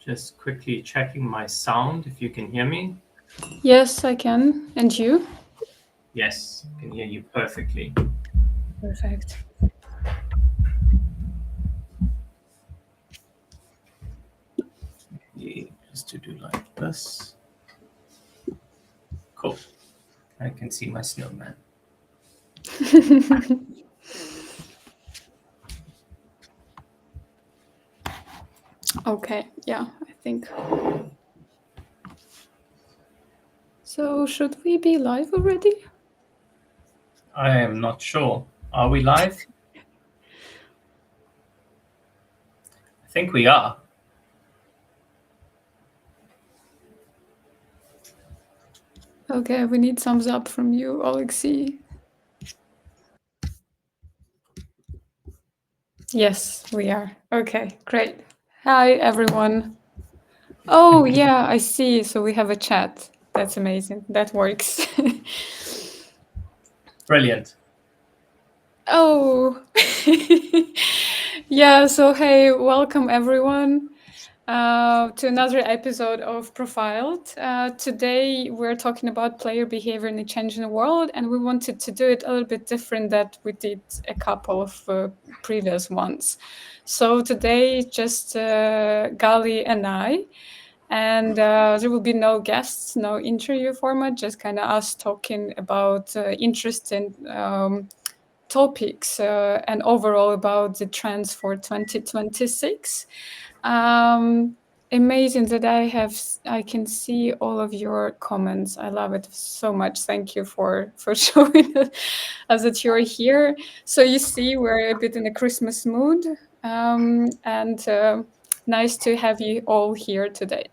Just quickly checking my sound, if you can hear me. Yes, I can. And you? Yes, I can hear you perfectly. Perfect. Just to do like this. Cool. I can see my snowman. Okay, yeah, I think. So, should we be live already? I am not sure. Are we live? I think we are. Okay, we need thumbs up from you, Alexei. Yes, we are. Okay, great. Hi, everyone. Oh, yeah, I see. So we have a chat. That's amazing. That works. Brilliant. Oh, yeah. So, hey, welcome everyone to another episode of Profiled. Today, we're talking about player behavior in a changing world, and we wanted to do it a little bit different that we did a couple of previous ones. So today, just Gali and I. And there will be no guests, no interview format, just kind of us talking about interesting topics and overall about the trends for 2026. Amazing that I can see all of your comments. I love it so much. Thank you for showing us that you're here. So you see, we're a bit in a Christmas mood, and nice to have you all here today.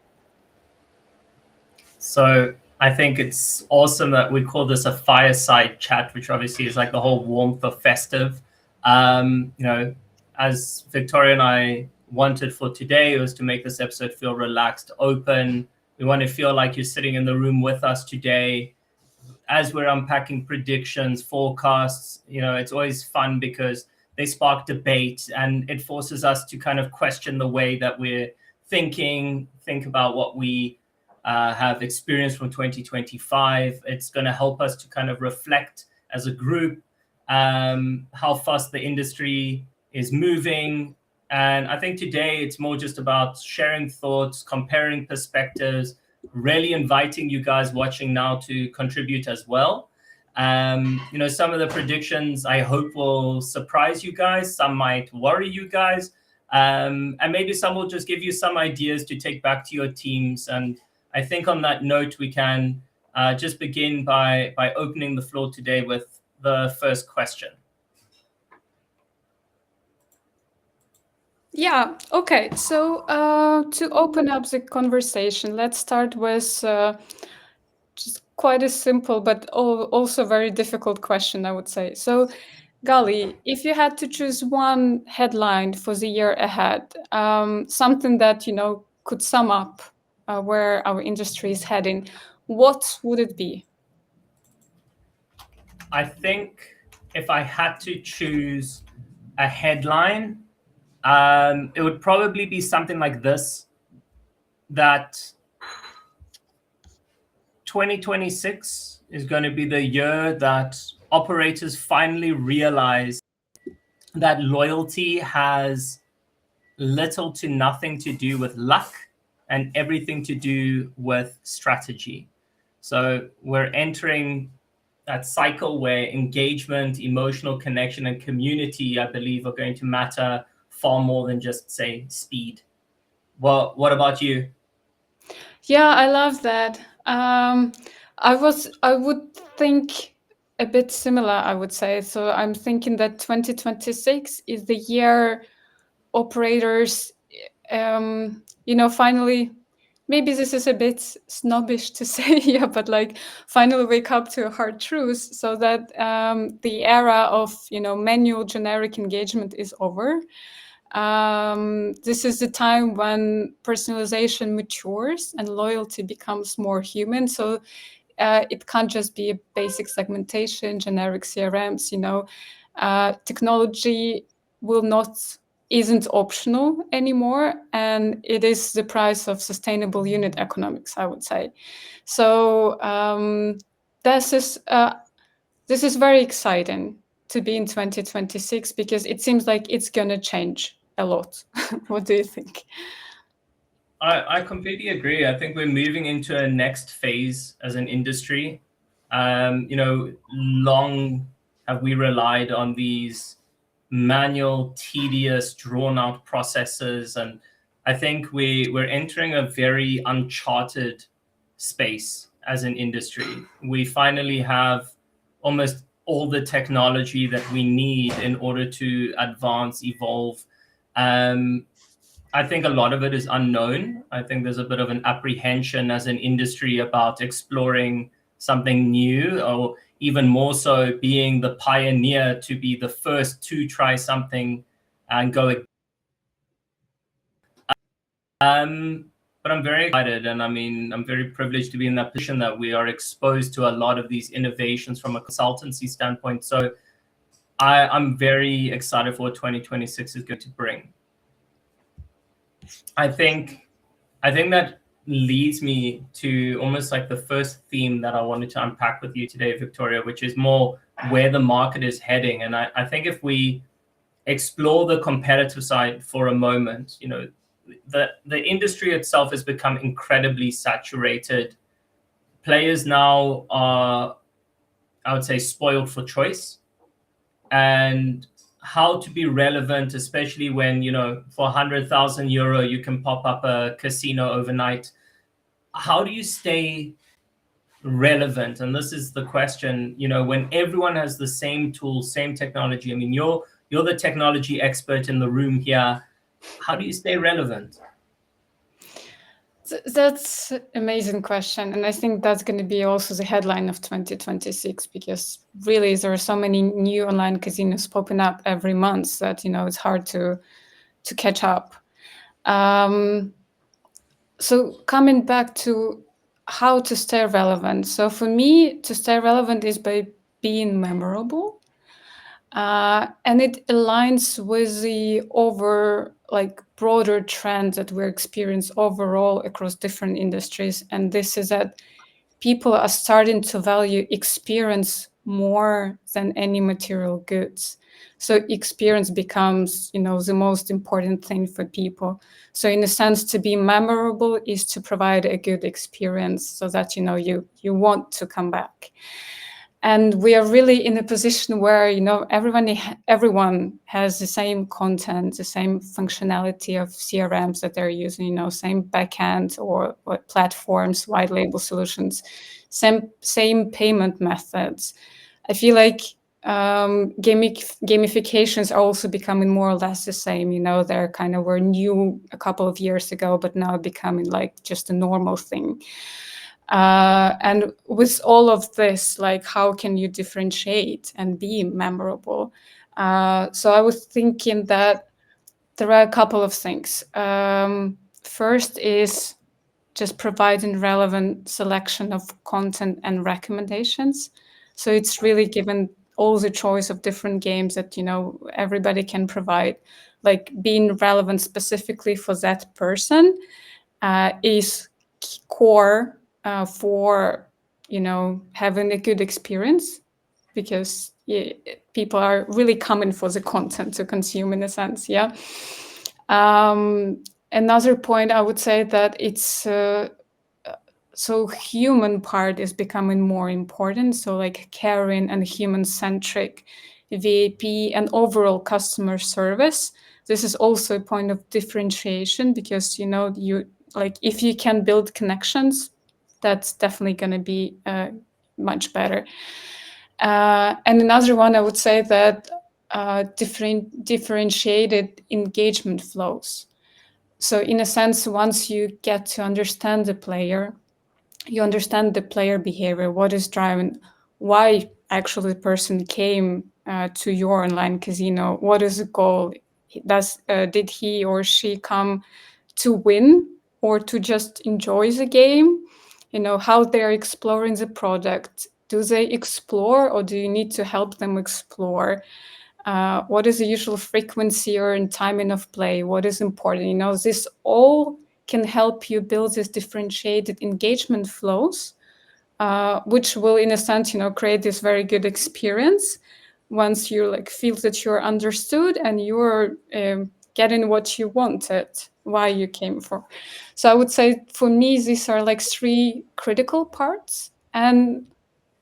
So I think it's awesome that we call this a fireside chat, which obviously is like the whole warmth of festive. You know, as Victoria and I wanted for today, it was to make this episode feel relaxed, open. We want to feel like you're sitting in the room with us today as we're unpacking predictions, forecasts. You know, it's always fun because they spark debate and it forces us to kind of question the way that we're thinking, think about what we have experienced from 2025. It's going to help us to kind of reflect as a group how fast the industry is moving. And I think today it's more just about sharing thoughts, comparing perspectives, really inviting you guys watching now to contribute as well. You know, some of the predictions I hope will surprise you guys. Some might worry you guys. And maybe some will just give you some ideas to take back to your teams. And I think on that note, we can just begin by opening the floor today with the first question. Yeah, okay. So to open up the conversation, let's start with just quite a simple but also very difficult question, I would say. So, Gali, if you had to choose one headline for the year ahead, something that, you know, could sum up where our industry is heading, what would it be? I think if I had to choose a headline, it would probably be something like this, that 2026 is going to be the year that operators finally realize that loyalty has little to nothing to do with luck and everything to do with strategy. So we're entering that cycle where engagement, emotional connection, and community, I believe, are going to matter far more than just, say, speed. Well, what about you? Yeah, I love that. I would think a bit similar, I would say. So I'm thinking that 2026 is the year operators, you know, finally, maybe this is a bit snobbish to say here, but like finally wake up to a hard truth so that the era of, you know, manual generic engagement is over. This is the time when personalization matures and loyalty becomes more human. So it can't just be a basic segmentation, generic CRMs, you know. Technology will not isn't optional anymore, and it is the price of sustainable unit economics, I would say. So this is very exciting to be in 2026 because it seems like it's gonna change a lot. What do you think? I completely agree. I think we're moving into a next phase as an industry. Long have we relied on these manual, tedious, drawn-out processes, and I think we're entering a very uncharted space as an industry. We finally have almost all the technology that we need in order to advance, evolve. I think a lot of it is unknown. I think there's a bit of an apprehension as an industry about exploring something new, or even more so being the pioneer, to be the first to try something and go. But I'm very excited, and I mean, I'm very privileged to be in that position that we are exposed to a lot of these innovations from a consultancy standpoint. So I'm very excited for what 2026 is going to bring. I think that leads me to almost like the first theme that I wanted to unpack with you today, Victoria, which is more where the market is heading. And I think if we explore the competitive side for a moment, the industry itself has become incredibly saturated. Players now are, I would say, spoiled for choice. And how to be relevant, especially when, for 100,000 euro, you can pop up a casino overnight. How do you stay relevant? And this is the question, when everyone has the same tools, same technology. I mean, you're the technology expert in the room here. How do you stay relevant? That's an amazing question. And I think that's going to be also the headline of 2026, because really there are so many new online casinos popping up every month that, it's hard to catch up. So coming back to how to stay relevant. So for me, to stay relevant is by being memorable. And it aligns with the broader trend that we're experiencing overall across different industries. And this is that people are starting to value experience more than any material goods. So experience becomes, the most important thing for people. So in a sense, to be memorable is to provide a good experience so that, you want to come back. And we are really in a position where, everyone has the same content, the same functionality of CRMs that they're using, same backend or platforms, white label solutions, same payment methods. I feel like gamifications are also becoming more or less the same. They're kind of were new a couple of years ago, but now becoming like just a normal thing. And with all of this, how can you differentiate and be memorable? So I was thinking that there are a couple of things. First is just providing relevant selection of content and recommendations. So it's really given all the choice of different games that, everybody can provide. Like being relevant specifically for that person is core for having a good experience, because people are really coming for the content to consume, in a sense. Another point I would say that it's so human part is becoming more important, so like caring and human centric VAP and overall customer service. This is also a point of differentiation, because you if you can build connections, that's definitely going to be much better. And another one, I would say that differentiated engagement flows. So in a sense, once you get to understand the player, you understand the player behavior, what is driving, why actually the person came to your online casino, what is the goal? Did he or she come to win or to just enjoy the game? How they're exploring the product. Do they explore, or do you need to help them explore? what is the usual frequency or timing of play, what is important. This all can help you build these differentiated engagement flows, which will, in a sense, create this very good experience once you feel that you're understood and you're getting what you wanted, why you came for. So I would say for me, these are three critical parts. And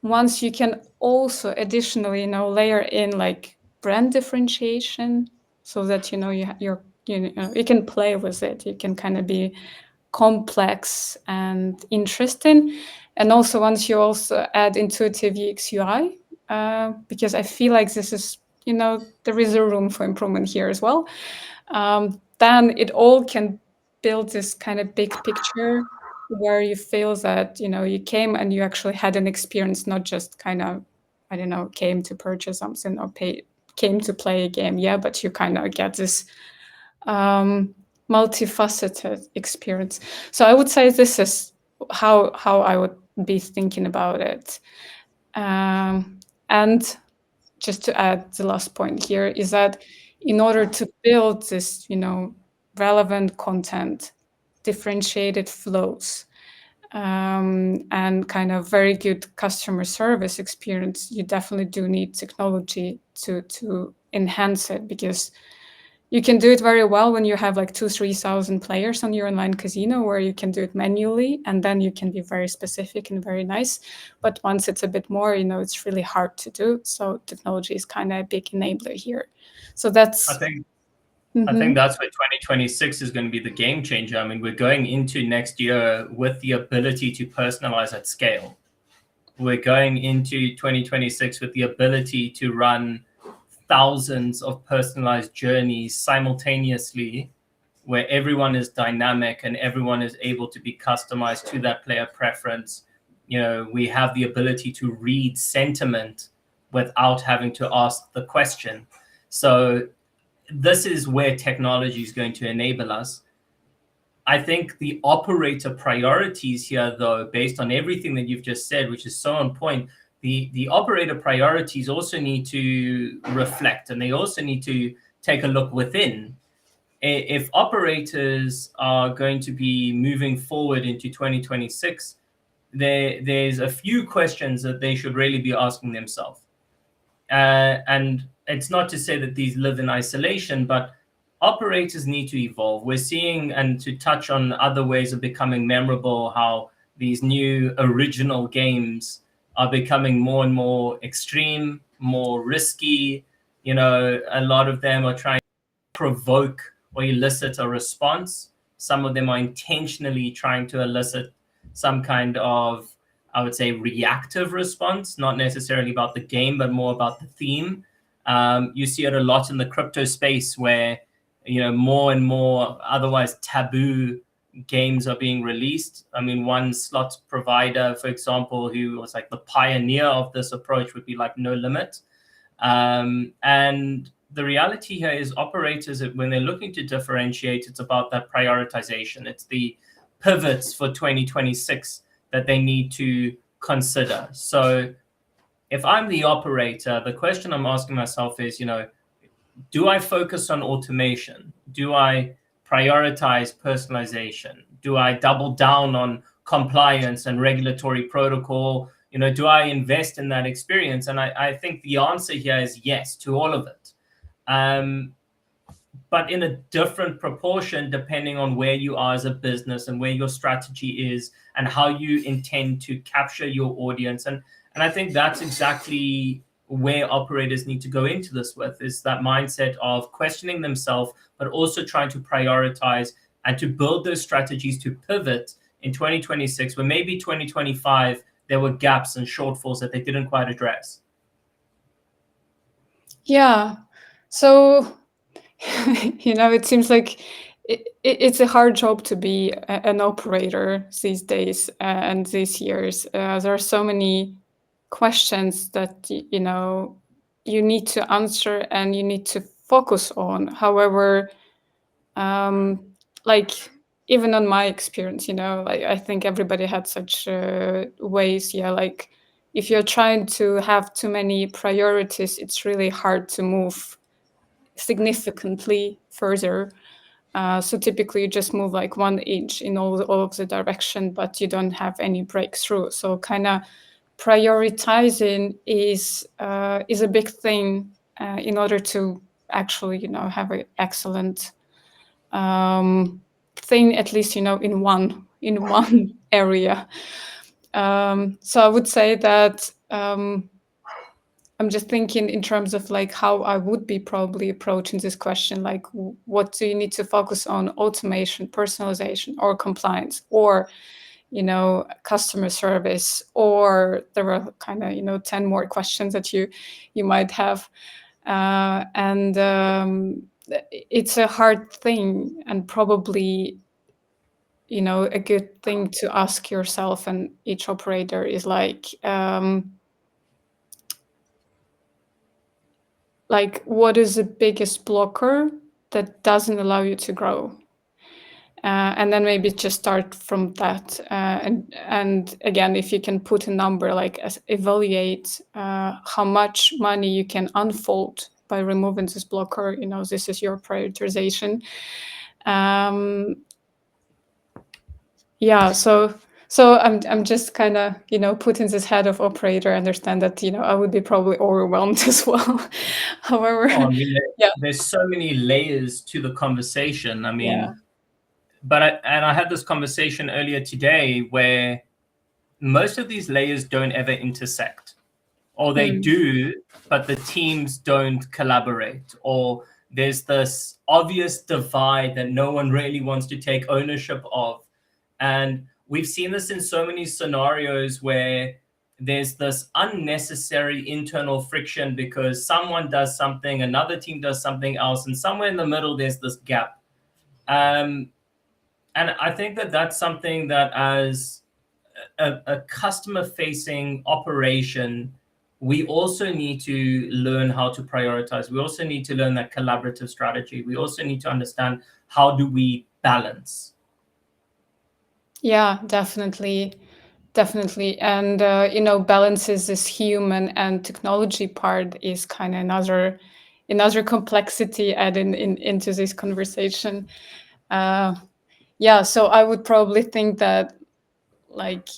once you can also additionally, layer in brand differentiation, so that you can play with it. You can kind of be complex and interesting. And also once you also add intuitive UX UI, because I feel like this is, there is a room for improvement here as well. Then it all can build this kind of big picture where you feel that, you came and you actually had an experience, not just kind of, I don't know, came to purchase something or came to play a game. Yeah, but you kind of get this multifaceted experience. So I would say this is how I would be thinking about it. And just to add, the last point here is that in order to build this, relevant content, differentiated flows, and kind of very good customer service experience, you definitely do need technology to enhance it, because you can do it very well when you have 2,000-3,000 players on your online casino, where you can do it manually, and then you can be very specific and very nice. But once it's a bit more, it's really hard to do. So technology is kind of a big enabler here. So that's. I think that's where 2026 is going to be the game changer. I mean, we're going into next year with the ability to personalize at scale. We're going into 2026 with the ability to run thousands of personalized journeys simultaneously, where everyone is dynamic and everyone is able to be customized to that player preference. We have the ability to read sentiment without having to ask the question. So this is where technology is going to enable us. I think the operator priorities here, though, based on everything that you've just said, which is so on point, the operator priorities also need to reflect, and they also need to take a look within. If operators are going to be moving forward into 2026, there's a few questions that they should really be asking themselves. And it's not to say that these live in isolation, but operators need to evolve. We're seeing, and to touch on other ways of becoming memorable, how these new original games are becoming more and more extreme, more risky. A lot of them are trying to provoke or elicit a response. Some of them are intentionally trying to elicit some kind of, I would say, reactive response, not necessarily about the game, but more about the theme. You see it a lot in the crypto space, where more and more otherwise taboo games are being released. I mean, one slot provider, for example, who was the pioneer of this approach, would be No Limit. And the reality here is operators, when they're looking to differentiate, it's about that prioritization. It's the pivots for 2026 that they need to consider. So if I'm the operator, the question I'm asking myself is, do I focus on automation? Do I prioritize personalization? Do I double down on compliance and regulatory protocol? Do I invest in that experience? And I think the answer here is yes to all of it. But in a different proportion, depending on where you are as a business and where your strategy is and how you intend to capture your audience. And I think that's exactly where operators need to go into this with, is that mindset of questioning themselves, but also trying to prioritize and to build those strategies to pivot in 2026, where maybe 2025, there were gaps and shortfalls that they didn't quite address. Yeah. So, it seems like it's a hard job to be an operator these days and these years. There are so many questions that you need to answer and you need to focus on. However, even on my experience, I think everybody had such ways, if you're trying to have too many priorities, it's really hard to move significantly further. So typically you just move like 1 inch in all of the direction, but you don't have any breakthrough. So kind of prioritizing is a big thing in order to actually, have an excellent thing, at least, in one area. So I would say that I'm just thinking in terms of like how I would be probably approaching this question, like what do you need to focus on: automation, personalization, or compliance, or customer service, or there are kind of 10 more questions that you might have. And it's a hard thing, and probably a good thing to ask yourself and each operator is like what is the biggest blocker that doesn't allow you to grow, and then maybe just start from that, and again, if you can put a number, like evaluate how much money you can unfold by removing this blocker. This is your prioritization. Yeah, so I'm just kind of put in this head of operator. Understand that I would be probably overwhelmed as well. However, Oh, I mean, yeah, there's so many layers to the conversation. I yeah, mean, I had this conversation earlier today where most of these layers don't ever intersect, or they mm, do, but the teams don't collaborate, or there's this obvious divide that no one really wants to take ownership of. And we've seen this in so many scenarios where there's this unnecessary internal friction because someone does something, another team does something else, and somewhere in the middle there's this gap. And I think that that's something that, as a customer facing operation, we also need to learn how to prioritize. We also need to learn that collaborative strategy. We also need to understand how do we balance. yeah, definitely, definitely. And balances this human and technology part is kind of another complexity added into this conversation. Yeah, so I would probably think that, like,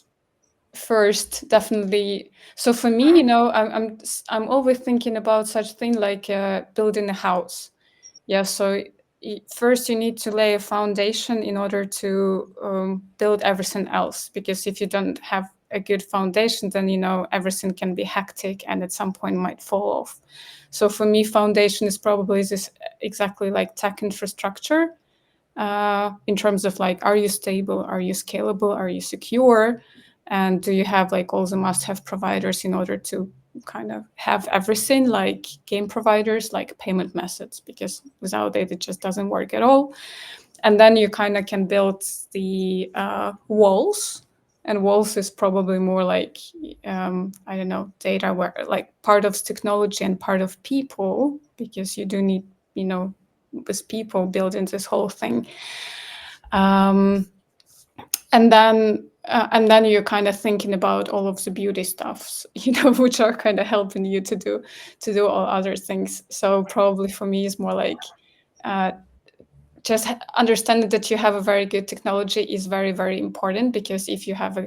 first, definitely. So for me, I'm always thinking about such thing like building a house. Yeah, so first you need to lay a foundation in order to build everything else. Because if you don't have a good foundation, then everything can be hectic and at some point might fall off. So for me, foundation is probably this exactly like tech infrastructure. In terms of like, are you stable? Are you scalable? Are you secure? And do you have like all the must-have providers in order to kind of have everything, like game providers, like payment methods, because without it just doesn't work at all. And then you kind of can build the walls. And walls is probably more like, I don't know, data, where like part of technology and part of people, because you do need, with people building this whole thing. Um, and then you're kind of thinking about all of the beauty stuffs, which are kind of helping you to do all other things. So probably for me is more like just understanding that you have a very good technology is very, very important, because if you have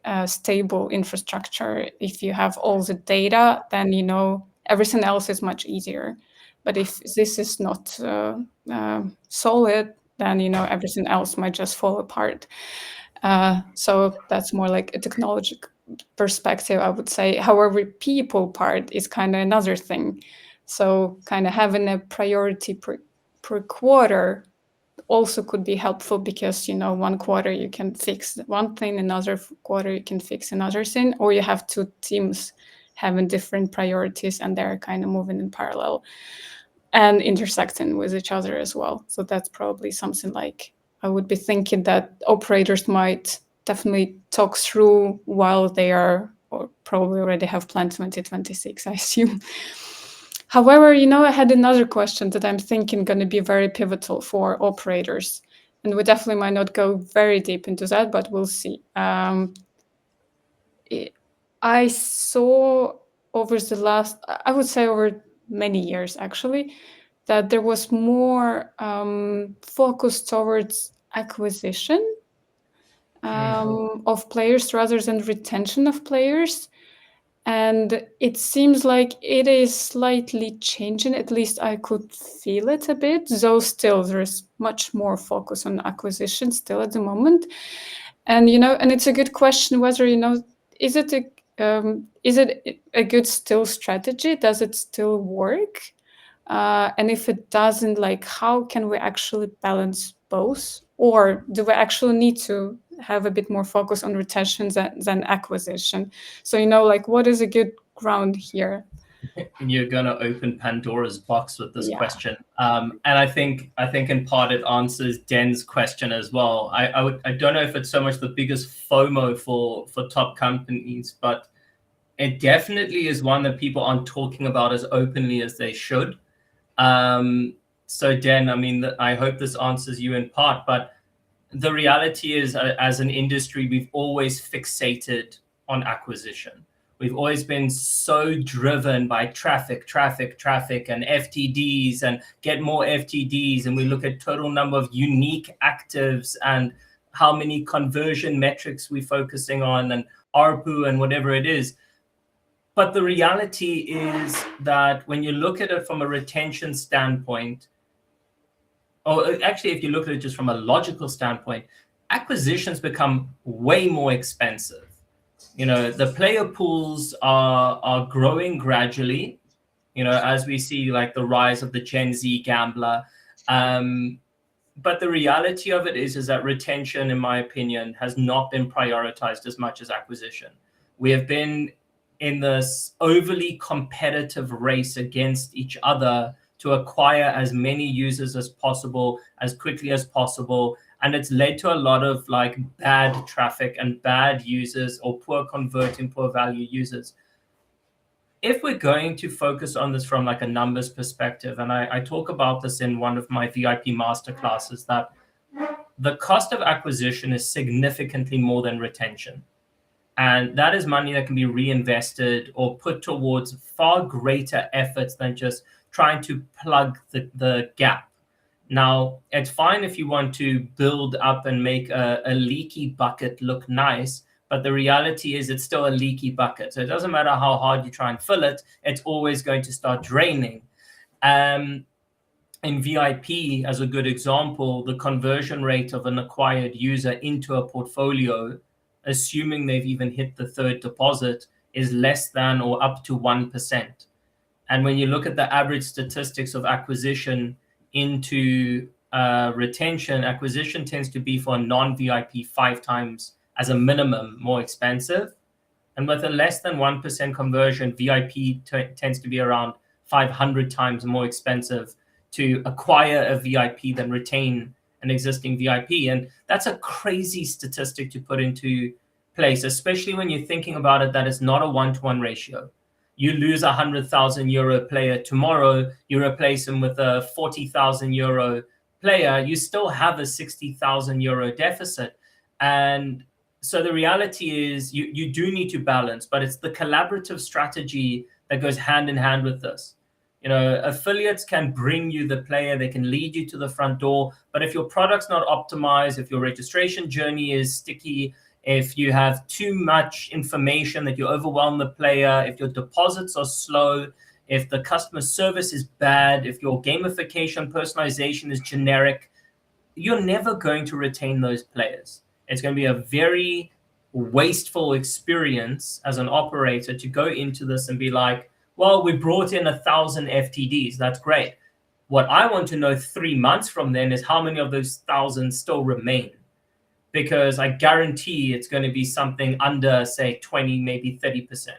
a stable infrastructure, if you have all the data, then everything else is much easier. But if this is not solid, then everything else might just fall apart. So that's more like a technology perspective, I would say. However, people part is kind of another thing. So kind of having a priority per quarter also could be helpful, because one quarter you can fix one thing, another quarter you can fix another thing, or you have two teams having different priorities and they're kind of moving in parallel and intersecting with each other as well. So that's probably something like I would be thinking that operators might definitely talk through while they are, or probably already have planned 2026, I assume. However, I had another question that I'm thinking going to be very pivotal for operators, and we definitely might not go very deep into that, but we'll see. I saw over the last, I would say over many years actually, that there was more focus towards acquisition of players rather than retention of players. And it seems like it is slightly changing. At least I could feel it a bit, though still there's much more focus on acquisition still at the moment. And and it's a good question whether is it a good still strategy? Does it still work? And if it doesn't, like, how can we actually balance both? Or do we actually need to have a bit more focus on retention than acquisition? So, like, what is a good ground here? And you're going to open Pandora's box with this Yeah. question, and I think in part it answers Den's question as well. I don't know if it's so much the biggest FOMO for top companies, but it definitely is one that people aren't talking about as openly as they should. So Den, I mean, I hope this answers you in part, but the reality is, as an industry, we've always fixated on acquisition. We've always been so driven by traffic, and FTDs, and get more FTDs. And we look at total number of unique actives and how many conversion metrics we're focusing on, and ARPU and whatever it is. But the reality is that when you look at it from a retention standpoint, or actually, if you look at it just from a logical standpoint, acquisitions become way more expensive. The player pools are growing gradually, as we see like the rise of the Gen Z gambler. But the reality of it is that retention, in my opinion, has not been prioritized as much as acquisition. We have been in this overly competitive race against each other to acquire as many users as possible, as quickly as possible. And it's led to a lot of like bad traffic and bad users, or poor converting, poor value users. If we're going to focus on this from like a numbers perspective, and I talk about this in one of my VIP masterclasses, that the cost of acquisition is significantly more than retention. And that is money that can be reinvested or put towards far greater efforts than just trying to plug the gap. Now, it's fine if you want to build up and make a leaky bucket look nice, but the reality is it's still a leaky bucket. So it doesn't matter how hard you try and fill it, it's always going to start draining. In VIP, as a good example, the conversion rate of an acquired user into a portfolio, assuming they've even hit the third deposit, is less than or up to 1%. And when you look at the average statistics of acquisition into retention, acquisition tends to be for a non-VIP 5 times as a minimum more expensive. And with a less than 1% conversion, VIP tends to be around 500 times more expensive to acquire a VIP than retain an existing VIP. And that's a crazy statistic to put into place, especially when you're thinking about it, that it's not a 1-to-1 ratio. You lose a €100,000 player tomorrow, you replace him with a €40,000 player, you still have a €60,000 deficit. And so the reality is you do need to balance, but it's the collaborative strategy that goes hand in hand with this. Affiliates can bring you the player, they can lead you to the front door, but if your product's not optimized, if your registration journey is sticky, if you have too much information that you overwhelm the player, if your deposits are slow, if the customer service is bad, if your gamification personalization is generic, you're never going to retain those players. It's going to be a very wasteful experience as an operator to go into this and be like, well, we brought in 1,000 FTDs. That's great. What I want to know 3 months from then is how many of those 1,000 still remain. Because I guarantee it's going to be something under, say, 20, maybe 30%.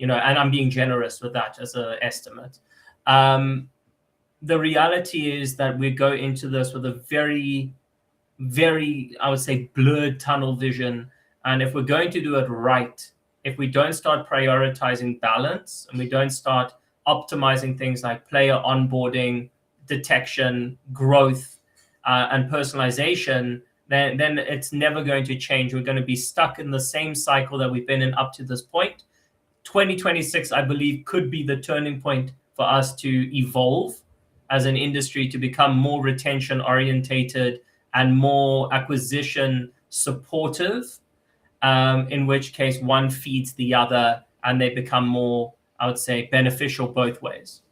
And I'm being generous with that as an estimate. The reality is that we go into this with a very, very, I would say, blurred tunnel vision. And if we're going to do it right, if we don't start prioritizing balance and we don't start optimizing things like player onboarding, detection, growth, and personalization, then it's never going to change. We're going to be stuck in the same cycle that we've been in up to this point. 2026, I believe, could be the turning point for us to evolve as an industry, to become more retention orientated and more acquisition supportive, in which case one feeds the other and they become more, I would say, beneficial both ways.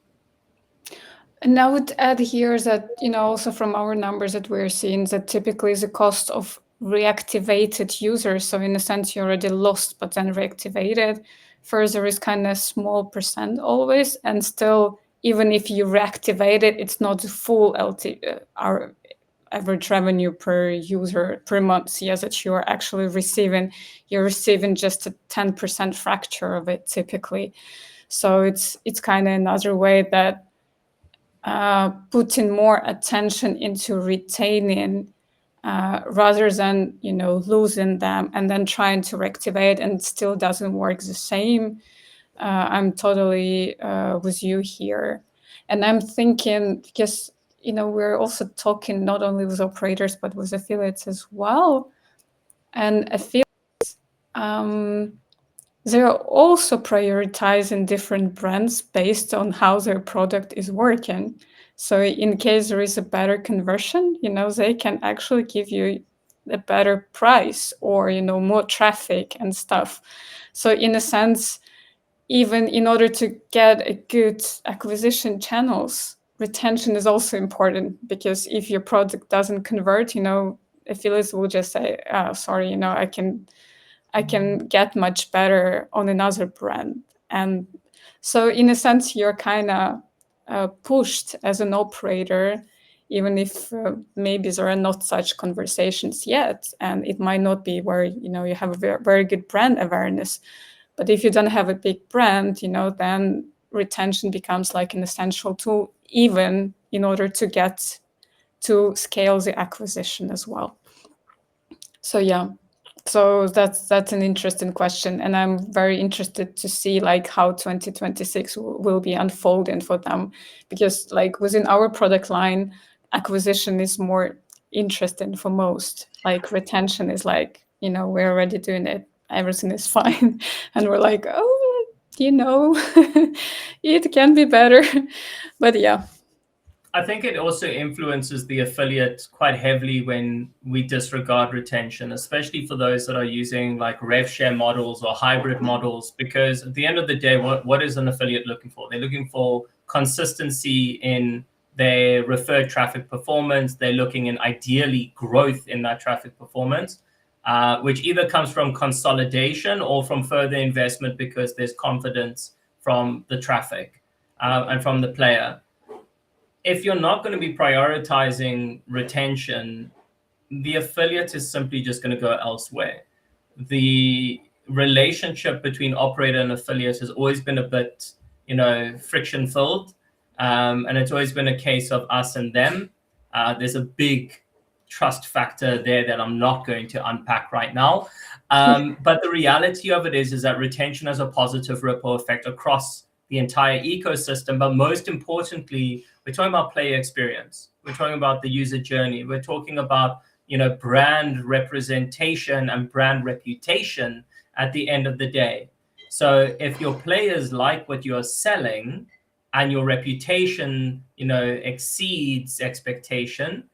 And I would add here that, also from our numbers that we're seeing, that typically the cost of reactivated users, so in a sense you already lost but then reactivated, further is kind of small percent always, and still, even if you reactivate it, it's not the full our average revenue per user per month, yes, that you're actually receiving. You're receiving just a 10% fracture of it typically. So it's kind of another way that putting more attention into retaining rather than losing them and then trying to reactivate and it still doesn't work the same. I'm totally with you here, and I'm thinking, because we're also talking not only with operators but with affiliates as well, and affiliates they're also prioritizing different brands based on how their product is working. So in case there is a better conversion, they can actually give you a better price or, more traffic and stuff. So in a sense, even in order to get a good acquisition channels, retention is also important, because if your product doesn't convert, affiliates will just say, oh, sorry, I can get much better on another brand. And so in a sense, you're kind of pushed as an operator, even if maybe there are not such conversations yet, and it might not be where, you have a very, very good brand awareness. But if you don't have a big brand, then retention becomes like an essential tool, even in order to get to scale the acquisition as well. So yeah. So that's an interesting question, and I'm very interested to see like how 2026 will be unfolding for them, because like within our product line, acquisition is more interesting for most. Like retention is like, we're already doing it, everything is fine, and we're like, oh, it can be better, but yeah. I think it also influences the affiliate quite heavily when we disregard retention, especially for those that are using like rev share models or hybrid models, because at the end of the day, what is an affiliate looking for? They're looking for consistency in their referred traffic performance. They're looking in ideally growth in that traffic performance, which either comes from consolidation or from further investment because there's confidence from the traffic and from the player. If you're not going to be prioritizing retention, the affiliate is simply just going to go elsewhere. The relationship between operator and affiliate has always been a bit, friction filled. And it's always been a case of us and them. There's a big trust factor there that I'm not going to unpack right now. But the reality of it is that retention has a positive ripple effect across the entire ecosystem. But most importantly, we're talking about player experience. We're talking about the user journey. We're talking about, brand representation and brand reputation at the end of the day. So if your players like what you're selling and your reputation, exceeds expectation,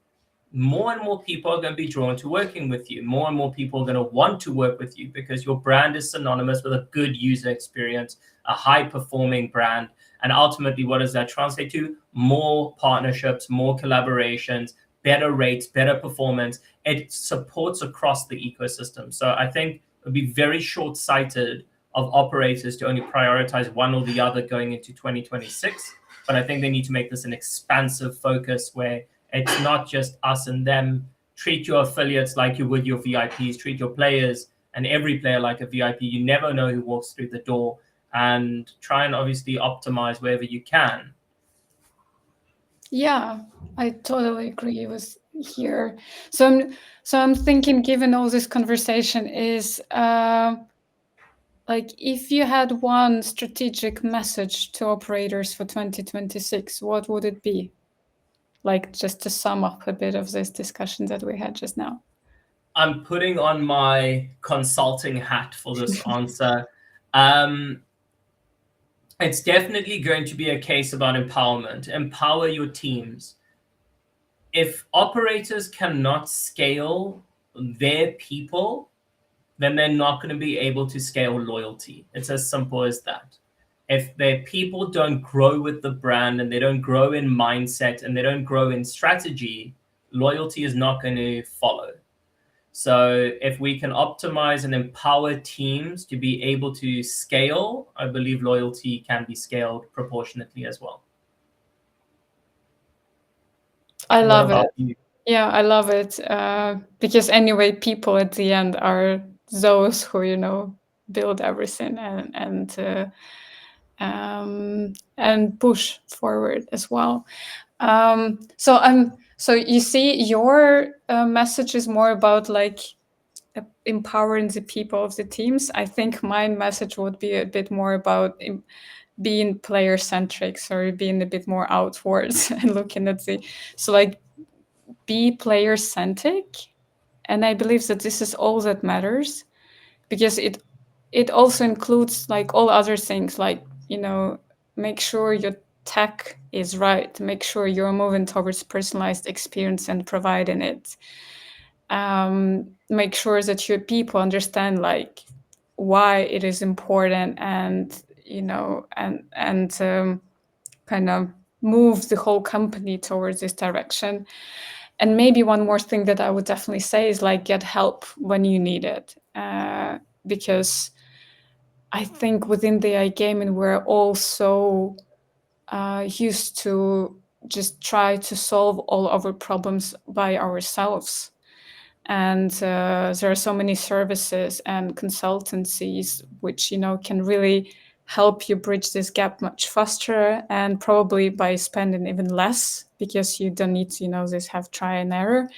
more and more people are going to be drawn to working with you. More and more people are going to want to work with you because your brand is synonymous with a good user experience, a high-performing brand. And ultimately, what does that translate to? More partnerships, more collaborations, better rates, better performance. It supports across the ecosystem. So I think it would be very short-sighted of operators to only prioritize one or the other going into 2026. But I think they need to make this an expansive focus where it's not just us and them. Treat your affiliates like you would your VIPs. Treat your players and every player like a VIP. You never know who walks through the door, and try and obviously optimize wherever you can. Yeah, I totally agree with here. So I'm thinking, given all this conversation, is like if you had one strategic message to operators for 2026, what would it be? Like just to sum up a bit of this discussion that we had just now. I'm putting on my consulting hat for this answer. It's definitely going to be a case about empowerment. Empower your teams. If operators cannot scale their people, then they're not going to be able to scale loyalty. It's as simple as that. If their people don't grow with the brand and they don't grow in mindset and they don't grow in strategy, loyalty is not going to follow. So if we can optimize and empower teams to be able to scale, I believe loyalty can be scaled proportionately as well. I love it. You? Yeah, I love it. Because anyway, people at the end are those who, build everything and push forward as well. So you see, your message is more about like empowering the people of the teams. I think my message would be a bit more about being player centric, sorry, being a bit more outwards and looking at so like be player centric. And I believe that this is all that matters, because it also includes like all other things, like, make sure your tech is right, make sure you're moving towards personalized experience and providing it. Make sure that your people understand like why it is important, and kind of move the whole company towards this direction. And maybe one more thing that I would definitely say is like get help when you need it, because I think within the iGaming we're all so used to just try to solve all our problems by ourselves. And there are so many services and consultancies which can really help you bridge this gap much faster, and probably by spending even less, because you don't need to this have try and error.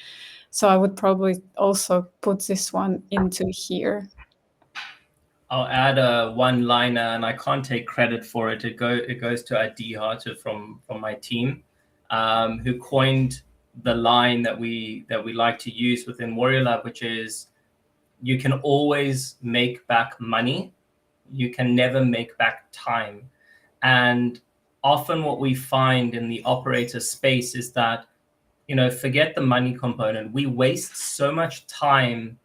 So I would probably also put this one into here. I'll add a one-liner, and I can't take credit for it. It goes to Adi Hartuv from my team, who coined the line that we like to use within Warrior Lab, which is, you can always make back money, you can never make back time. And often what we find in the operator space is that, forget the money component. We waste so much time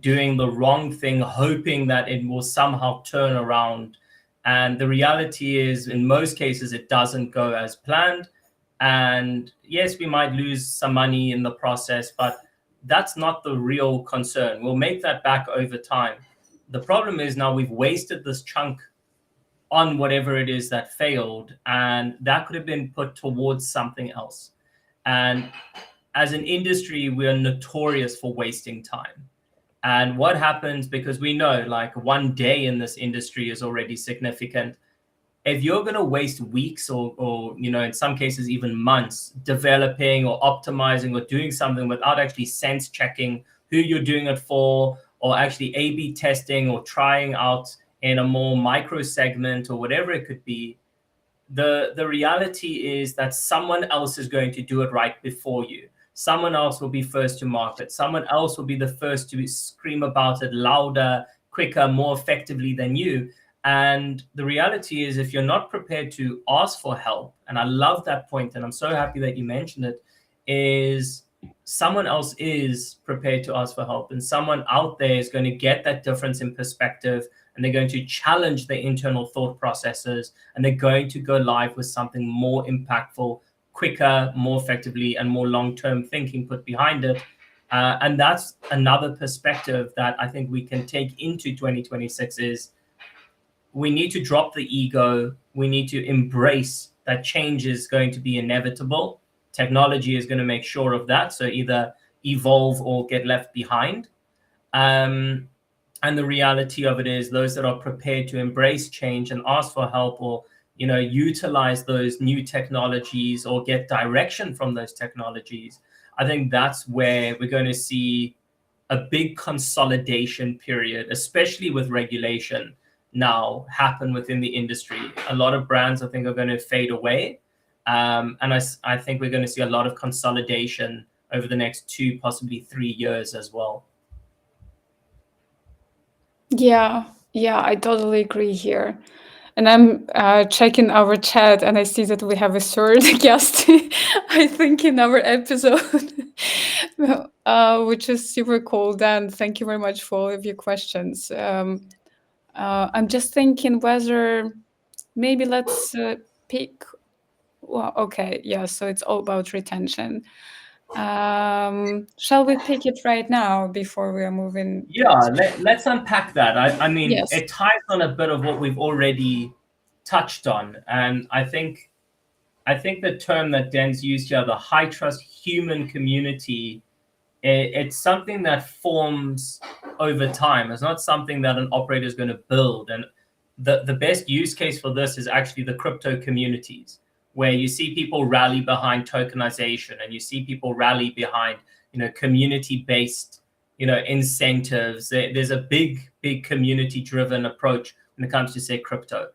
doing the wrong thing, hoping that it will somehow turn around. And the reality is, in most cases, it doesn't go as planned. And yes, we might lose some money in the process, but that's not the real concern. We'll make that back over time. The problem is now we've wasted this chunk on whatever it is that failed, and that could have been put towards something else. And as an industry, we are notorious for wasting time. And what happens, because we know like one day in this industry is already significant. If you're going to waste weeks or in some cases even months developing or optimizing or doing something without actually sense checking who you're doing it for, or actually A/B testing or trying out in a more micro segment or whatever it could be, the reality is that someone else is going to do it right before you. Someone else will be first to market. Someone else will be the first to scream about it louder, quicker, more effectively than you. And the reality is, if you're not prepared to ask for help, and I love that point, and I'm so happy that you mentioned it, is someone else is prepared to ask for help, and someone out there is going to get that difference in perspective, and they're going to challenge their internal thought processes, and they're going to go live with something more impactful, quicker, more effectively, and more long-term thinking put behind it. And that's another perspective that I think we can take into 2026 is, we need to drop the ego. We need to embrace that change is going to be inevitable. Technology is going to make sure of that. So either evolve or get left behind. And the reality of it is, those that are prepared to embrace change and ask for help, or utilize those new technologies or get direction from those technologies, I think that's where we're going to see a big consolidation period, especially with regulation now happen within the industry. A lot of brands, I think, are going to fade away. And I think we're going to see a lot of consolidation over the next 2, possibly 3 years as well. Yeah, yeah, I totally agree here. And I'm checking our chat, and I see that we have a third guest, I think, in our episode, which is super cool. Dan, thank you very much for all of your questions. I'm just thinking whether maybe let's pick. Well, okay, yeah, so it's all about retention. Shall we pick it right now before we are moving to Yeah, let's unpack that. I mean, Yes. it ties on a bit of what we've already touched on, and I think the term that Dan's used here, the high trust human community, it's something that forms over time. It's not something that an operator is going to build. And the best use case for this is actually the crypto communities, where you see people rally behind tokenization, and you see people rally behind, community-based, incentives. There's a big community-driven approach when it comes to, say, crypto.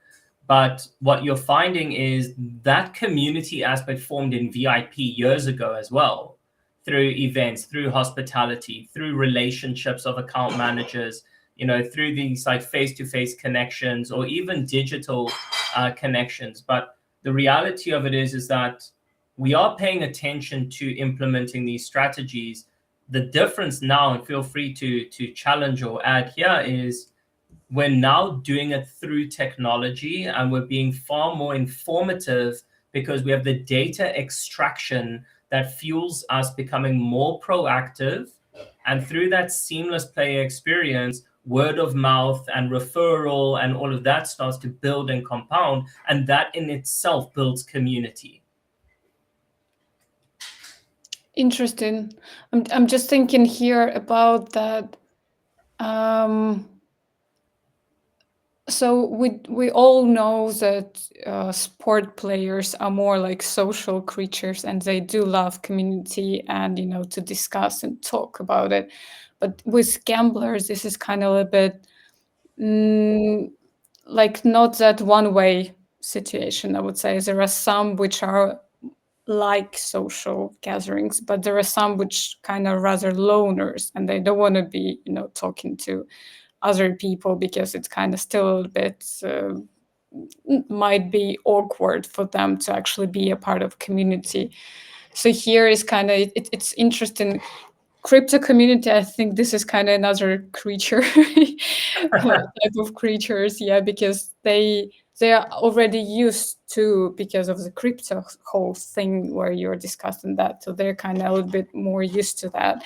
But what you're finding is that community aspect formed in VIP years ago as well, through events, through hospitality, through relationships of account managers, through these like face-to-face connections, or even digital connections. But the reality of it is that we are paying attention to implementing these strategies. The difference now, and feel free to challenge or add here, is we're now doing it through technology, and we're being far more informative because we have the data extraction that fuels us becoming more proactive. And through that seamless player experience, word of mouth and referral and all of that starts to build and compound. And that in itself builds community. Interesting. I'm just thinking here about that. So we all know that sport players are more like social creatures, and they do love community and to discuss and talk about it. But with gamblers, this is kind of a bit like not that one way situation. I would say there are some which are like social gatherings, but there are some which kind of rather loners, and they don't want to be talking to other people because it's kind of still a bit might be awkward for them to actually be a part of community. So here is kind of it's interesting. Crypto community, I think this is kind of another creature type of creatures, yeah, because they are already used to, because of the crypto whole thing where you're discussing that, so they're kind of a little bit more used to that.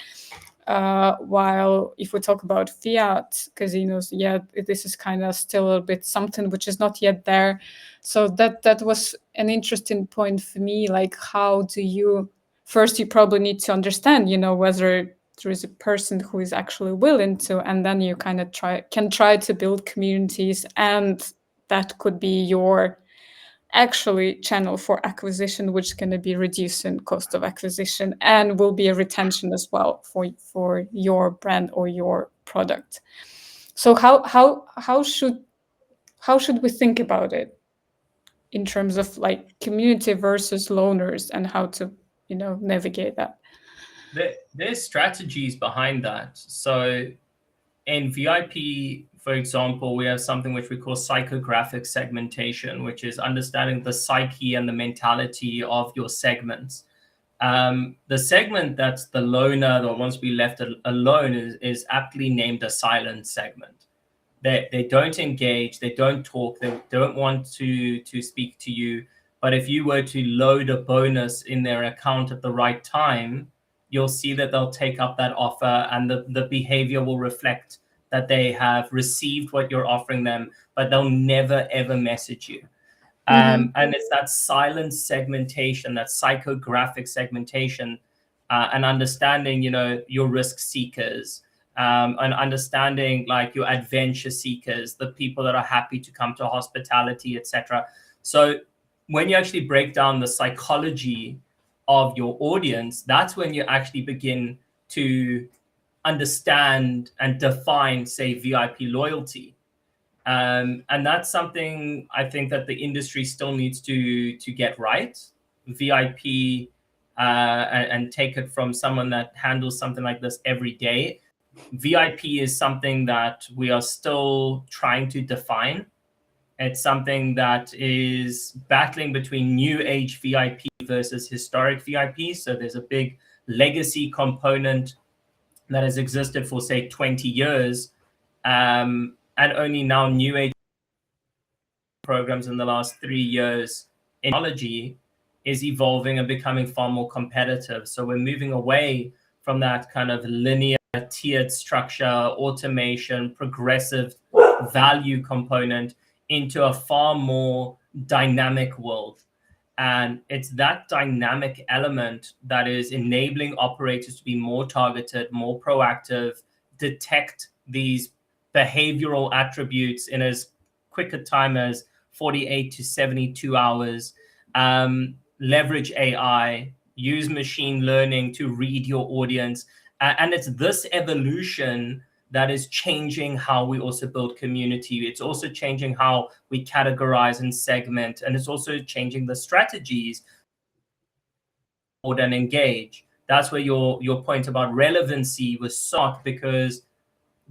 While if we talk about fiat casinos, yeah, this is kind of still a little bit something which is not yet there. So that was an interesting point for me. Like, how do you first? You probably need to understand, whether there is a person who is actually willing to, and then you kind of try to build communities, and that could be your actually channel for acquisition, which is going to be reducing cost of acquisition and will be a retention as well for your brand or your product. So how should we think about it in terms of like community versus loners, and how to navigate that? There's strategies behind that. So in VIP, for example, we have something which we call psychographic segmentation, which is understanding the psyche and the mentality of your segments. The segment that's the loner, the ones we left alone, is aptly named a silent segment. They don't engage, they don't talk, they don't want to speak to you. But if you were to load a bonus in their account at the right time, you'll see that they'll take up that offer, and the behavior will reflect that they have received what you're offering them, but they'll never ever message you. And it's that silent segmentation, that psychographic segmentation, and understanding, your risk seekers, and understanding like your adventure seekers, the people that are happy to come to hospitality, etc. So when you actually break down the psychology of your audience, that's when you actually begin to understand and define, say, VIP loyalty. And that's something I think that the industry still needs to get right. VIP, and take it from someone that handles something like this every day. VIP is something that we are still trying to define. It's something that is battling between new age VIP versus historic VIP. So there's a big legacy component that has existed for, say, 20 years. And only now new age programs in the last 3 years in technology is evolving and becoming far more competitive. So we're moving away from that kind of linear tiered structure, automation, progressive value component into a far more dynamic world. And it's that dynamic element that is enabling operators to be more targeted, more proactive, detect these behavioral attributes in as quick a time as 48 to 72 hours, leverage AI, use machine learning to read your audience. And it's this evolution that is changing how we also build community. It's also changing how we categorize and segment, and it's also changing the strategies and engage. That's where your point about relevancy was sought, because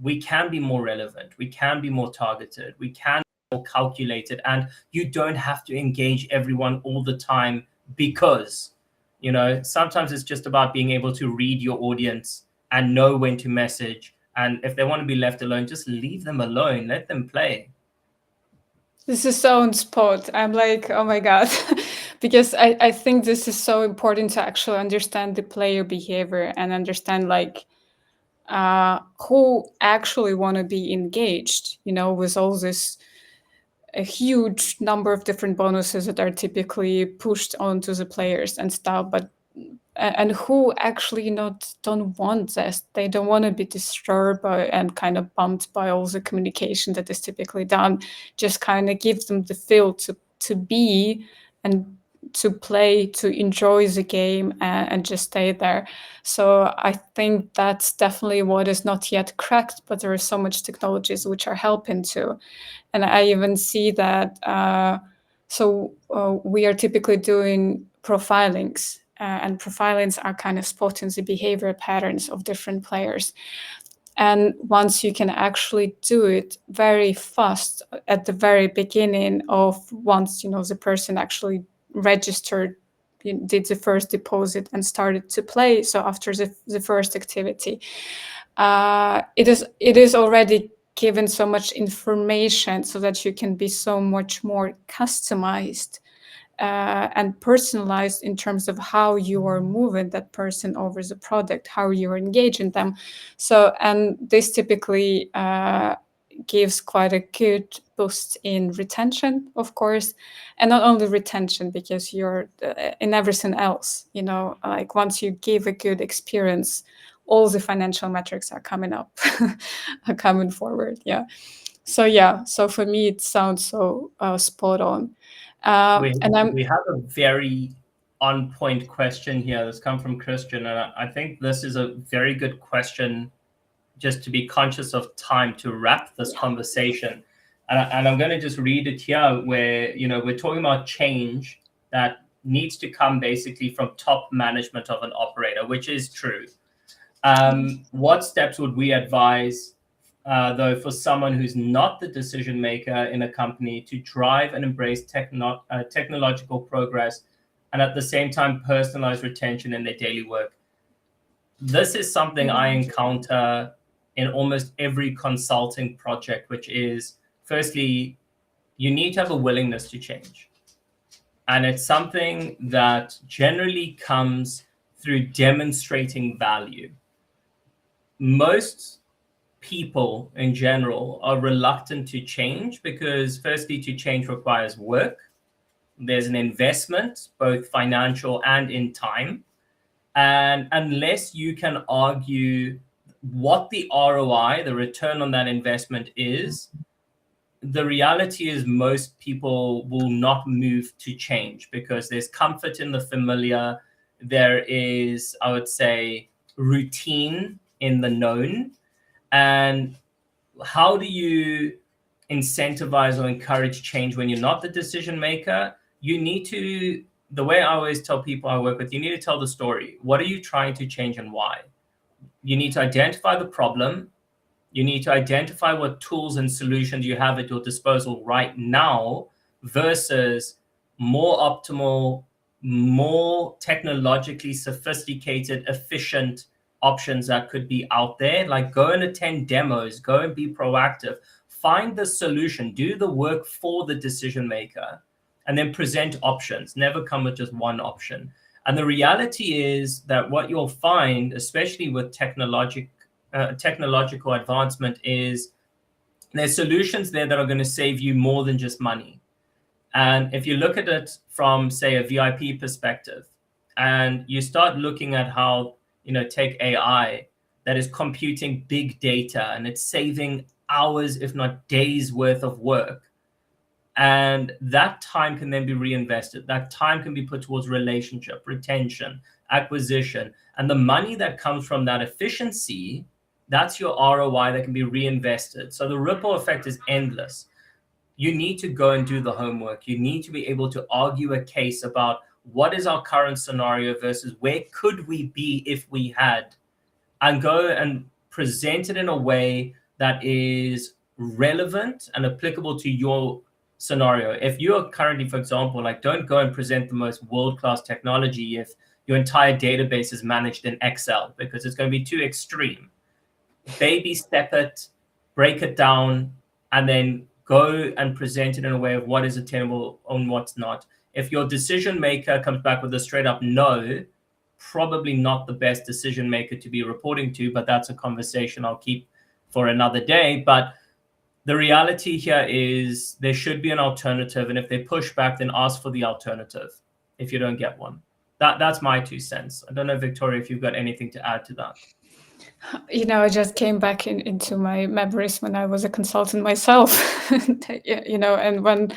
we can be more relevant, we can be more targeted, we can be more calculated, and you don't have to engage everyone all the time, because sometimes it's just about being able to read your audience and know when to message. And if they want to be left alone, just leave them alone, let them play. This is so on spot. I'm like, oh my God. Because I think this is so important to actually understand the player behavior and understand who actually want to be engaged, with all this a huge number of different bonuses that are typically pushed onto the players and stuff, but and who actually don't want this. They don't want to be disturbed by and kind of bumped by all the communication that is typically done. Just kind of give them the feel to be and to play, to enjoy the game, and just stay there. So I think that's definitely what is not yet cracked, but there are so much technologies which are helping to. And I even see that we are typically doing profilings, and profilings are kind of spotting the behavior patterns of different players. And once you can actually do it very fast at the very beginning of once the person actually registered, did the first deposit and started to play, so after the first activity, it is already given so much information so that you can be so much more customized and personalized in terms of how you are moving that person over the product, how you're engaging them. So, and this typically gives quite a good boost in retention, of course, and not only retention, because you're in everything else, like once you give a good experience, all the financial metrics are coming up, are coming forward. Yeah. So for me, it sounds so spot on. We have a very on-point question here that's come from Christian, and I think this is a very good question, just to be conscious of time to wrap this conversation. And I'm going to just read it here, where we're talking about change that needs to come basically from top management of an operator, which is true. What steps would we advise, though, for someone who's not the decision maker in a company to drive and embrace technological progress and at the same time personalize retention in their daily work? This is something I encounter in almost every consulting project, which is, firstly, you need to have a willingness to change. And it's something that generally comes through demonstrating value. Most people in general are reluctant to change because, firstly, to change requires work. There's an investment, both financial and in time. And unless you can argue what the ROI, the return on that investment is, the reality is most people will not move to change because there's comfort in the familiar. There is, I would say, routine in the known. And how do you incentivize or encourage change when you're not the decision maker? You need to, the way I always tell people I work with, you need to tell the story. What are you trying to change and why? you need to identify the problem. You need to identify what tools and solutions you have at your disposal right now versus more optimal, more technologically sophisticated, efficient options that could be out there. Like, go and attend demos, go and be proactive, find the solution, do the work for the decision maker, and then present options. Never come with just one option. And the reality is that what you'll find, especially with technological advancement, is there's solutions there that are going to save you more than just money. And if you look at it from, say, a VIP perspective, and you start looking at how, take AI that is computing big data and it's saving hours, if not days worth of work. And that time can then be reinvested. That time can be put towards relationship, retention, acquisition. And the money that comes from that efficiency, that's your ROI that can be reinvested. So the ripple effect is endless. You need to go and do the homework. You need to be able to argue a case about what is our current scenario versus where could we be if we had, and go and present it in a way that is relevant and applicable to your scenario. If you're currently, for example, like, don't go and present the most world-class technology if your entire database is managed in Excel, because it's going to be too extreme. Baby step it, break it down, and then go and present it in a way of what is attainable and what's not. If your decision maker comes back with a straight up no, probably not the best decision maker to be reporting to, but that's a conversation I'll keep for another day. But the reality here is there should be an alternative. And if they push back, then ask for the alternative if you don't get one. That's my 2 cents. I don't know, Victoria, if you've got anything to add to that. I just came back into my memories when I was a consultant myself, and when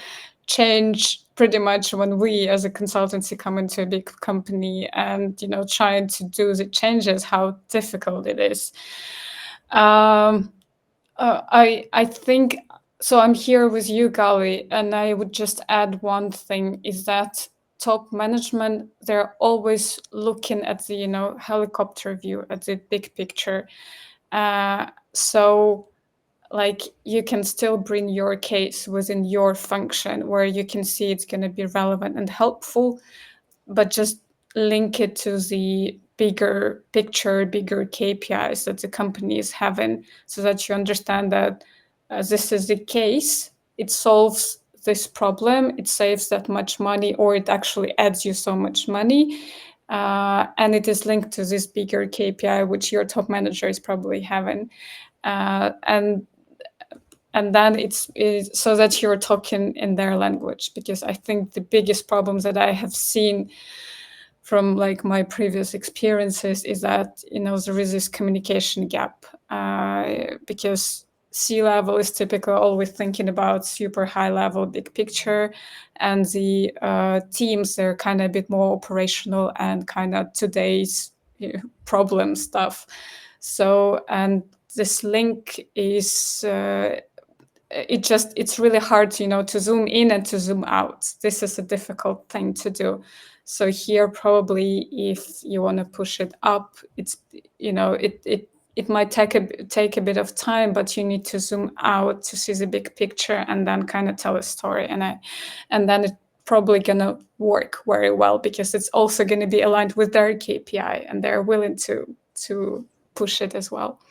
change, pretty much when we as a consultancy come into a big company and, trying to do the changes, how difficult it is. I think, so I'm here with you, Gali, and I would just add one thing, is that top management, they're always looking at the, helicopter view, at the big picture. So like, you can still bring your case within your function where you can see it's going to be relevant and helpful, but just link it to the bigger picture, bigger KPIs that the company is having, so that you understand that this is the case, it solves this problem, it saves that much money, or it actually adds you so much money. And it is linked to this bigger KPI, which your top manager is probably having. And then it's so that you're talking in their language, because I think the biggest problems that I have seen from like my previous experiences is that there is this communication gap, because C-level is typically always thinking about super high level, big picture, and the teams, they're kind of a bit more operational and kind of today's problem stuff. So, and this link is it's really hard to zoom in and to zoom out. This is a difficult thing to do. So here, probably, if you want to push it up, it's it might take a bit of time, but you need to zoom out to see the big picture and then kind of tell a story, and then it's probably gonna work very well, because it's also going to be aligned with their KPI and they're willing to push it as well.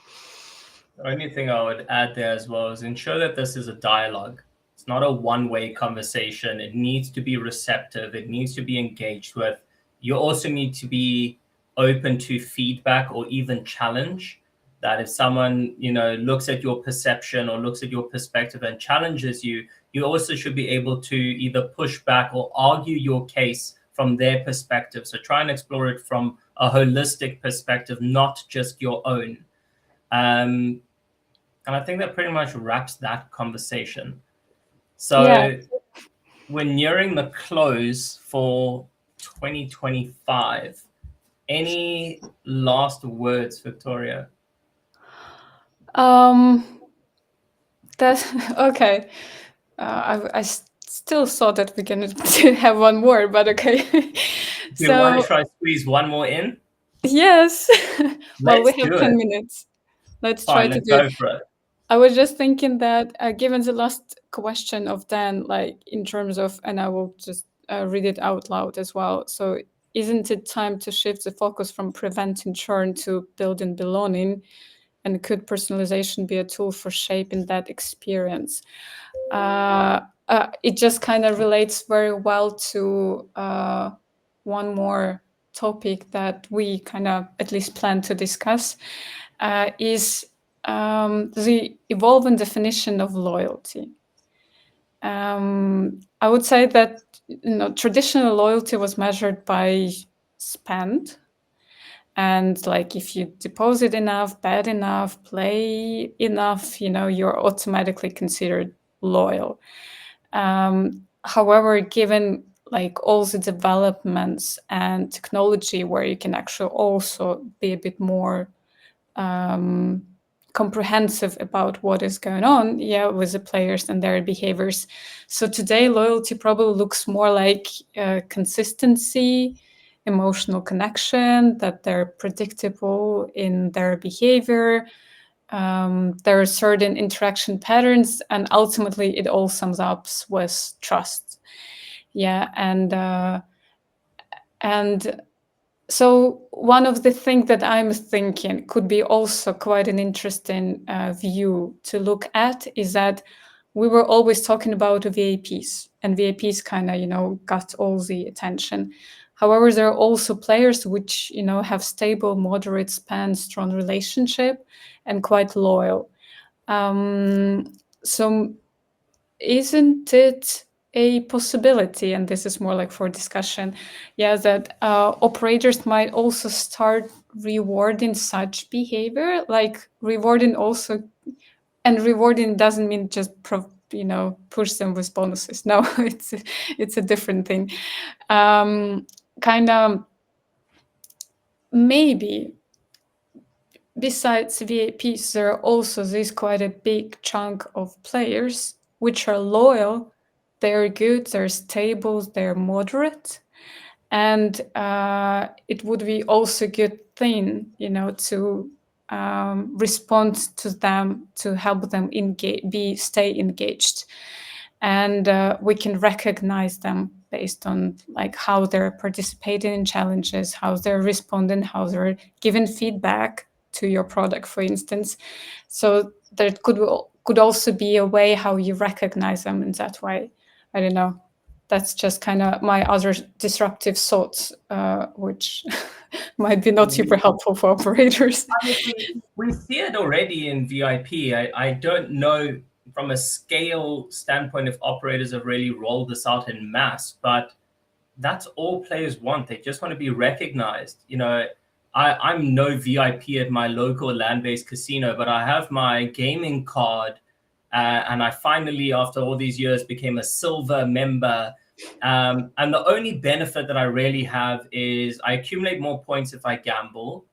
The only thing I would add there as well is ensure that this is a dialogue. It's not a one-way conversation. It needs to be receptive. It needs to be engaged with. You also need to be open to feedback or even challenge. That if someone, looks at your perception or looks at your perspective and challenges you, you also should be able to either push back or argue your case from their perspective. So try and explore it from a holistic perspective, not just your own. And I think that pretty much wraps that conversation. So Yeah. we're nearing the close for 2025. Any last words, Victoria? That's okay. I still thought that we're gonna have one more, but okay. Do you want to try squeeze one more in? Yes. Well, we Let's have do 10 it. minutes. Let's try Fine, to let's do it. go for it. I was just thinking that given the last question of Dan, like in terms of, and I will just read it out loud as well. So, isn't it time to shift the focus from preventing churn to building belonging? And could personalization be a tool for shaping that experience? It just kind of relates very well to one more topic that we kind of at least plan to discuss is the evolving definition of loyalty. I would say that traditional loyalty was measured by spend, and like if you deposit enough, bet enough, play enough, you're automatically considered loyal. However, given like all the developments and technology where you can actually also be a bit more comprehensive about what is going on, with the players and their behaviors. So today, loyalty probably looks more like consistency, emotional connection, that they're predictable in their behavior. There are certain interaction patterns, and ultimately, it all sums up with trust. Yeah, and so one of the things that I'm thinking could be also quite an interesting view to look at is that we were always talking about VAPs, and VAPs kind of, got all the attention. However, there are also players which, have stable, moderate spend, strong relationship, and quite loyal. So isn't it a possibility, and this is more like for discussion, that operators might also start rewarding such behavior, like rewarding also, and rewarding doesn't mean just push them with bonuses. No, it's a different thing. Kind of maybe besides VAPs, there are also this quite a big chunk of players which are loyal. They're good, they're stable, they're moderate, and it would be also a good thing, to respond to them, to help them stay engaged, and we can recognize them based on like how they're participating in challenges, how they're responding, how they're giving feedback to your product, for instance. So there could also be a way how you recognize them in that way. I don't know. That's just kind of my other disruptive thoughts, which might be not super helpful for operators. I mean, we see it already in VIP. I don't know from a scale standpoint if operators have really rolled this out in mass, but that's all players want. They just want to be recognized. I'm no VIP at my local land-based casino, but I have my gaming card, and I finally, after all these years, became a silver member. And the only benefit that I really have is I accumulate more points if I gamble,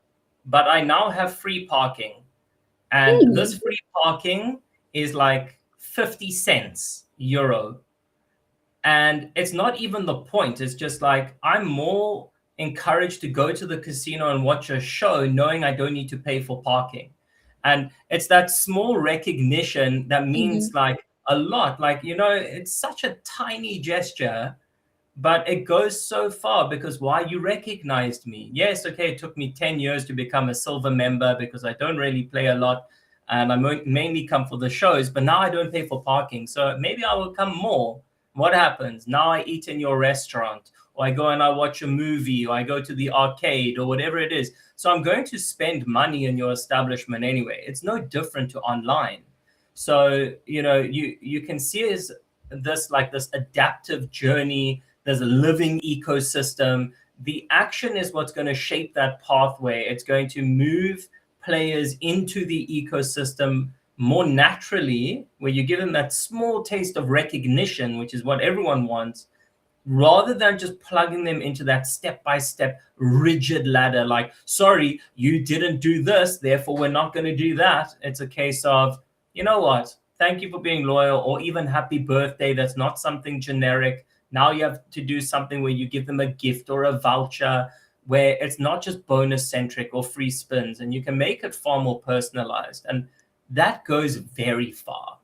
but I now have free parking. And this free parking is like 50 cents euro. And it's not even the point. It's just like I'm more encouraged to go to the casino and watch a show knowing I don't need to pay for parking. And it's that small recognition that means like a lot. Like, it's such a tiny gesture, but it goes so far because why? You recognized me. Yes, okay, it took me 10 years to become a silver member because I don't really play a lot and I mainly come for the shows, but now I don't pay for parking. So maybe I will come more. What happens? Now I eat in your restaurant, or I go and I watch a movie, or I go to the arcade, or whatever it is. So I'm going to spend money in your establishment anyway. It's no different to online. So, you can see this adaptive journey. There's a living ecosystem. The action is what's going to shape that pathway. It's going to move players into the ecosystem more naturally, where you give them that small taste of recognition, which is what everyone wants, rather than just plugging them into that step-by-step rigid ladder. Like, sorry, you didn't do this, therefore we're not going to do that. It's a case of, you know what? Thank you for being loyal, or even happy birthday. That's not something generic. Now you have to do something where you give them a gift or a voucher, where it's not just bonus centric or free spins, and you can make it far more personalized, and that goes very far.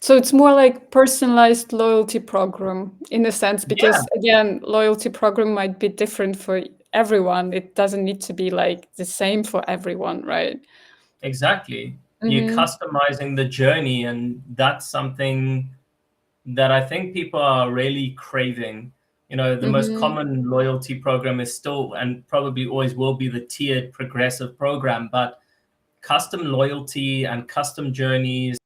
So it's more like personalized loyalty program in a sense, because again, loyalty program might be different for everyone. It doesn't need to be like the same for everyone, right? Exactly. You're customizing the journey, and that's something that I think people are really craving. The most common loyalty program is still, and probably always will be, the tiered progressive program, but custom loyalty and custom journeys,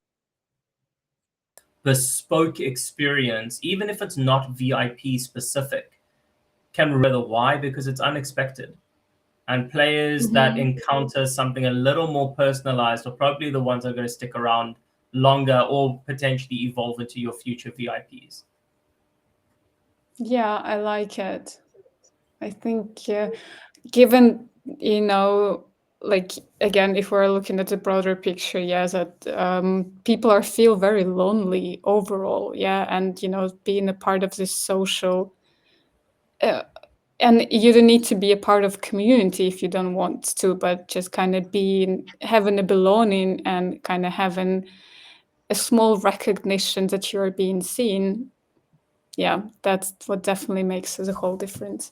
bespoke experience, even if it's not VIP specific, can rather. Why? Because it's unexpected. And players that encounter something a little more personalized are probably the ones that are going to stick around longer or potentially evolve into your future VIPs. Yeah, I like it. I think, given, like, again, if we're looking at the broader picture, yeah, that people feel very lonely overall, yeah, and being a part of this social, and you don't need to be a part of community if you don't want to, but just kind of having a belonging and kind of having a small recognition that you're being seen. Yeah, that's what definitely makes the whole difference.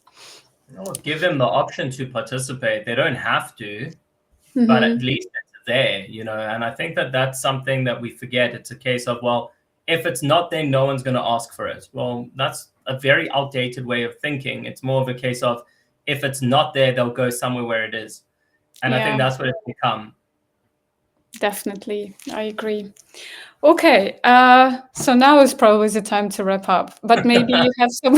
Give them the option to participate. They don't have to, but at least it's there, and I think that that's something that we forget. It's a case of, well, if it's not there, no one's going to ask for it. Well, that's a very outdated way of thinking. It's more of a case of, if it's not there, they'll go somewhere where it is. And I think that's what it's become. Definitely, I agree. Okay, so now is probably the time to wrap up, but maybe you have some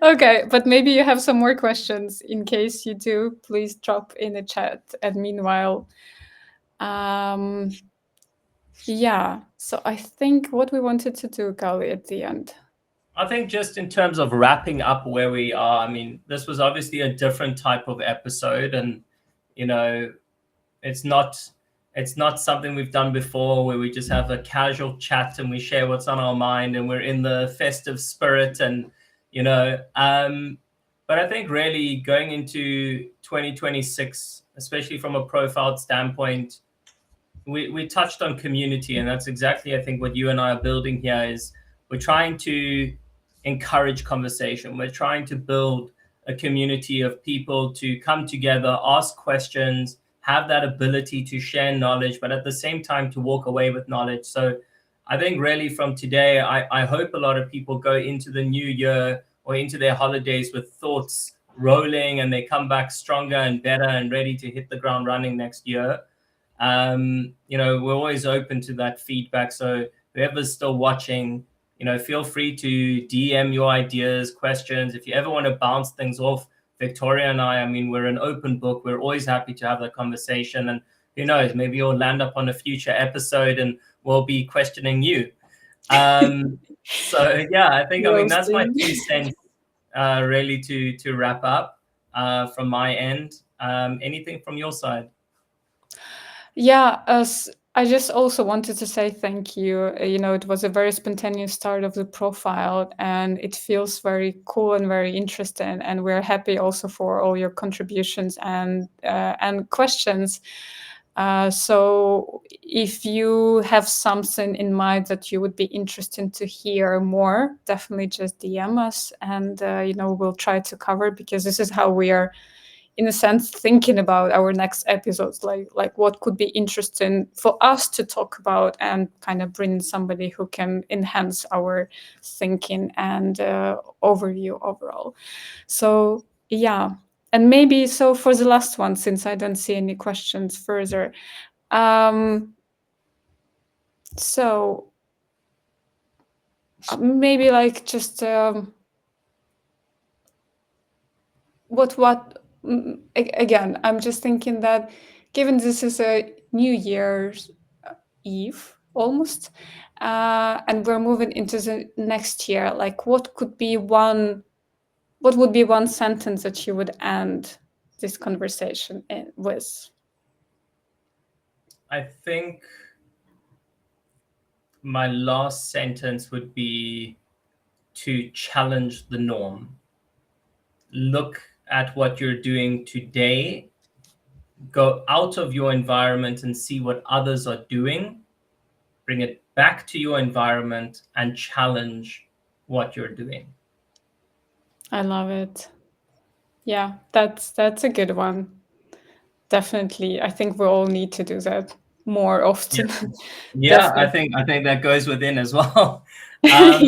okay, but maybe you have some more questions. In case you do, please drop in the chat. And meanwhile, yeah, so I think what we wanted to do, Gali, at the end. I think just in terms of wrapping up where we are, I mean, this was obviously a different type of episode, and it's not something we've done before, where we just have a casual chat and we share what's on our mind and we're in the festive spirit, and but I think really going into 2026, especially from a profile standpoint, we touched on community, and that's exactly, I think, what you and I are building here. Is we're trying to encourage conversation. We're trying to build a community of people to come together, ask questions, have that ability to share knowledge, but at the same time to walk away with knowledge. So I think really from today, I hope a lot of people go into the new year or into their holidays with thoughts rolling, and they come back stronger and better and ready to hit the ground running next year. We're always open to that feedback. So whoever's still watching, feel free to DM your ideas, questions. If you ever want to bounce things off Victoria and I mean, we're an open book. We're always happy to have that conversation. And who knows, maybe you'll land up on a future episode and we'll be questioning you. So yeah, I think, that's my 2 cents, really to wrap up from my end. Anything from your side? Yeah, I just also wanted to say thank you. It was a very spontaneous start of the profile, and it feels very cool and very interesting. And we're happy also for all your contributions and questions. So if you have something in mind that you would be interested to hear more, definitely just DM us, and we'll try to cover, because this is how we are, in a sense, thinking about our next episodes, like what could be interesting for us to talk about, and kind of bring somebody who can enhance our thinking and overview overall. So yeah, and maybe so for the last one, since I don't see any questions further, so maybe like just again, I'm just thinking that, given this is a New Year's Eve almost, and we're moving into the next year, like what would be one sentence that you would end this conversation with? I think my last sentence would be, to challenge the norm. Look at what you're doing today, go out of your environment and see what others are doing, bring it back to your environment and challenge what you're doing. I love it. Yeah, that's a good one. Definitely. I think we all need to do that more often. Yeah, I think that goes within as well. Yeah.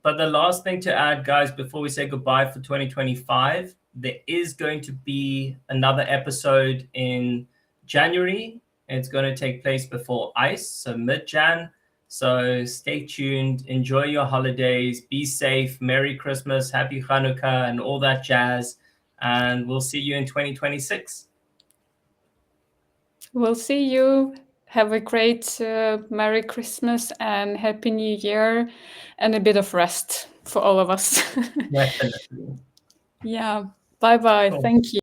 But the last thing to add, guys, before we say goodbye for 2025, there is going to be another episode in January. It's going to take place before ICE, so mid-Jan. So stay tuned, enjoy your holidays, be safe, Merry Christmas, Happy Hanukkah, and all that jazz. And we'll see you in 2026. We'll see you. Have a great Merry Christmas and Happy New Year, and a bit of rest for all of us. Definitely. Yeah. Bye-bye. Cool. Thank you.